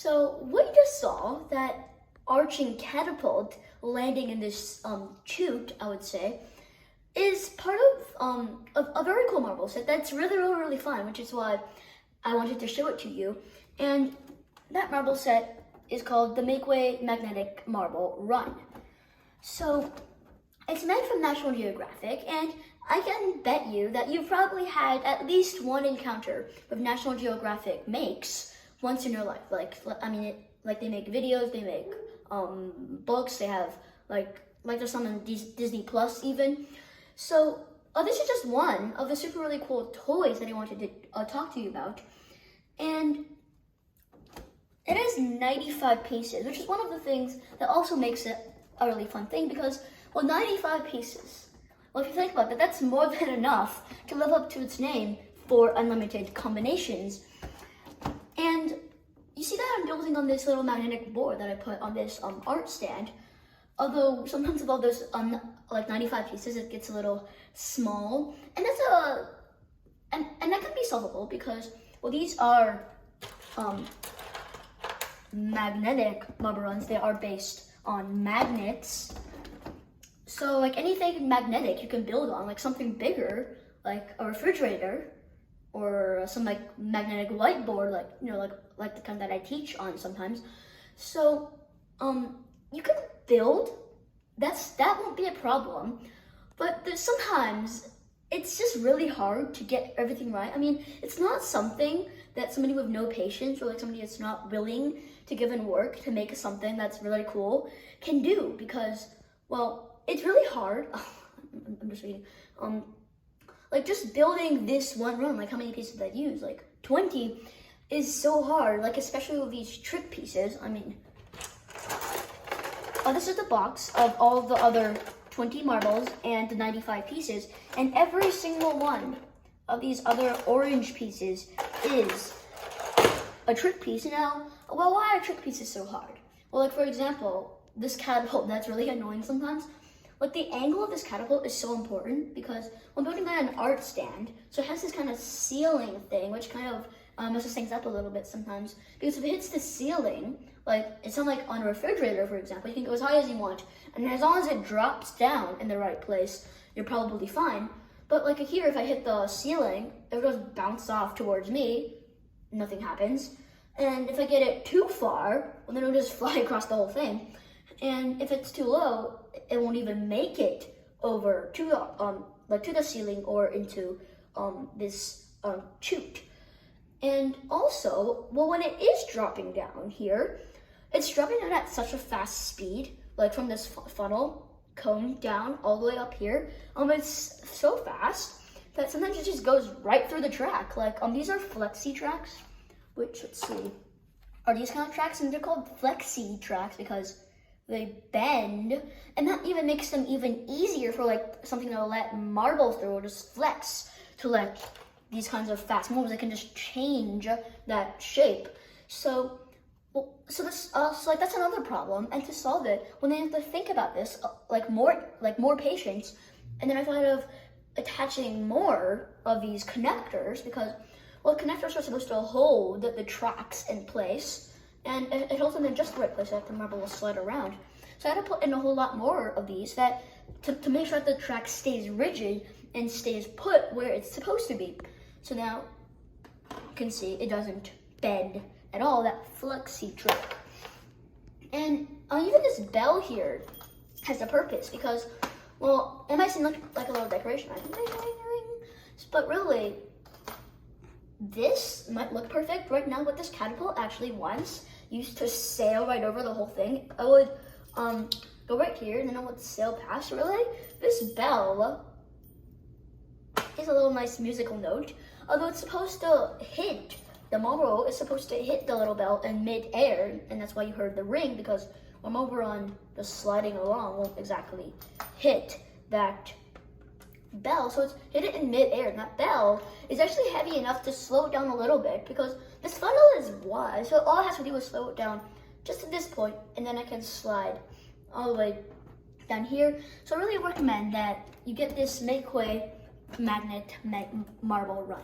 So what you just saw, that arching catapult landing in this chute, I would say, is part of a very cool marble set that's really fun, which is why I wanted to show it to you. And that marble set is called the Makeway Magnetic Marble Run. So it's made from National Geographic, and I can bet you that you've probably had at least one encounter with National Geographic makes once in your life. Like they make videos, they make books, they have like there's some on Disney Plus even. So this is just one of the really cool toys that I wanted to talk to you about. And it has 95 pieces, which is one of the things that also makes it a really fun thing because, well, 95 pieces. Well, if you think about that, that's more than enough to live up to its name for unlimited combinations. And you see that I'm building on this little magnetic board that I put on this art stand. Although sometimes with all those like 95 pieces, it gets a little small, and that's and that can be solvable because, well, these are magnetic marble runs. They are based on magnets. So like anything magnetic you can build on, like something bigger, like a refrigerator, or some like magnetic whiteboard, like the kind that I teach on sometimes. So you can build. That won't be a problem. But sometimes it's just really hard to get everything right. I mean, it's not something that somebody with no patience or like somebody that's not willing to give in work to make something that's really cool can do because, well, it's really hard. I'm just reading. Like just building this one run, like how many pieces did I use? Like 20 is so hard, like especially with these trick pieces. I mean, this is the box of all the other 20 marbles and the 95 pieces, and every single one of these other orange pieces is a trick piece. Now, well, why are trick pieces so hard? Well, like for example, this catapult, that's really annoying sometimes. Like the angle of this catapult is so important because when building on an art stand, so it has this kind of ceiling thing, which kind of messes things up a little bit sometimes. Because if it hits the ceiling, like it's not like on a refrigerator, for example, you can go as high as you want, and as long as it drops down in the right place, you're probably fine. But like here, if I hit the ceiling, it goes bounce off towards me, nothing happens. And if I get it too far, well, then it'll just fly across the whole thing. And if it's too low, it won't even make it over to the ceiling or into this chute. And also, well, when it is dropping down here, it's dropping down at such a fast speed, like from this funnel cone down all the way up here. It's so fast that sometimes it just goes right through the track. Like these are flexi tracks, which, let's see, are these kind of tracks, and they're called flexi tracks because they bend, and that even makes them even easier for like something to let marbles through or just flex to let these kinds of fast moves. They can just change that shape. So that's another problem. And to solve it, when they have to think about this, more patience. And then I thought of attaching more of these connectors because, well, connectors are supposed to hold the tracks in place, and it holds them in just the right place so that the marble will slide around. So I had to put in a whole lot more of these that to make sure that the track stays rigid and stays put where it's supposed to be. So now you can see it doesn't bend at all, that flexi track. And even this bell here has a purpose because, well, it might seem like a little decoration, but really, this might look perfect right now, but this catapult actually once used to sail right over the whole thing. I would go right here and then I would sail past. Really, this bell is a little nice musical note, although it's supposed to hit the marble. Is supposed to hit the little bell in mid-air, and that's why you heard the ring, because when we're on just sliding along, won't exactly hit that bell. So it's hit it in mid-air, and that bell is actually heavy enough to slow it down a little bit because this funnel is wide, so all it has to do is slow it down just to this point, and then I can slide all the way down here. So I really recommend that you get this Makeway Magnet Marble Run.